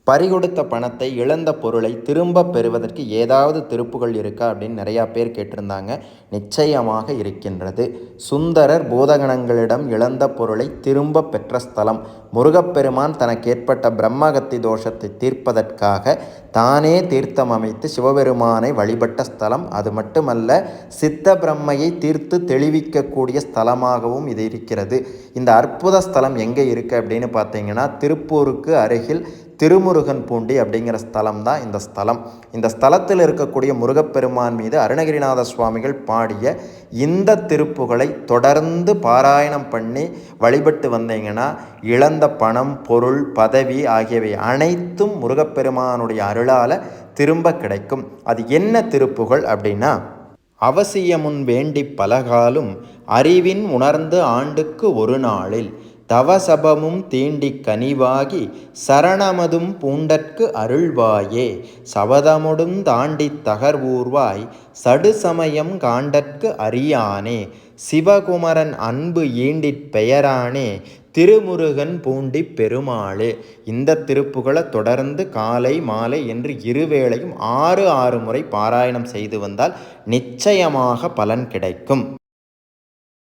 பறிகொடுத்த பணத்தை, இழந்த பொருளை திரும்ப பெறுவதற்கு ஏதாவது திருப்புகள் இருக்கா அப்படின்னு நிறையா பேர் கேட்டிருந்தாங்க. நிச்சயமாக இருக்கின்றது. சுந்தரர் பூதகணங்களிடம் இழந்த பொருளை திரும்ப பெற்ற ஸ்தலம். முருகப்பெருமான் தனக்கு ஏற்பட்ட பிரம்மகத்தி தோஷத்தை தீர்ப்பதற்காக தானே தீர்த்தம் அமைத்து சிவபெருமானை வழிபட்ட ஸ்தலம். அது மட்டுமல்ல, சித்த பிரம்மையை தீர்த்து தெளிவிக்கக்கூடிய ஸ்தலமாகவும் இது இருக்கிறது. இந்த அற்புத ஸ்தலம் எங்கே இருக்குது அப்படின்னு பார்த்தீங்கன்னா, திருப்பூருக்கு அருகில் திருமுருகன் பூண்டி அப்படிங்கிற ஸ்தலம் தான் இந்த ஸ்தலம். இந்த ஸ்தலத்தில் இருக்கக்கூடிய முருகப்பெருமான் மீது அருணகிரிநாத சுவாமிகள் பாடிய இந்த திருப்புகளை தொடர்ந்து பாராயணம் பண்ணி வழிபட்டு வந்தீங்கன்னா இழந்த பணம், பொருள், பதவி ஆகியவை அனைத்தும் முருகப்பெருமானுடைய அருளால் திரும்ப கிடைக்கும். அது என்ன திருப்புகள் அப்படின்னா, அவசியமுன் வேண்டி பலகாலும் அறிவின் உணர்ந்து ஆண்டுக்கு ஒரு நாளில் தவசபமும் தீண்டி கனிவாகி சரணமதும் பூண்டற்கு அருள்வாயே சபதமுடும் தாண்டி தகர்வூர்வாய் சடுசமயம் காண்டற்கு அறியானே சிவகுமரன் அன்பு ஈண்டிற் பெயரானே திருமுருகன் பூண்டி பெருமாளே. இந்த திருப்புகளை தொடர்ந்து காலை மாலை என்று இருவேளையும் 6 முறை பாராயணம் செய்து வந்தால் நிச்சயமாக பலன் கிடைக்கும்.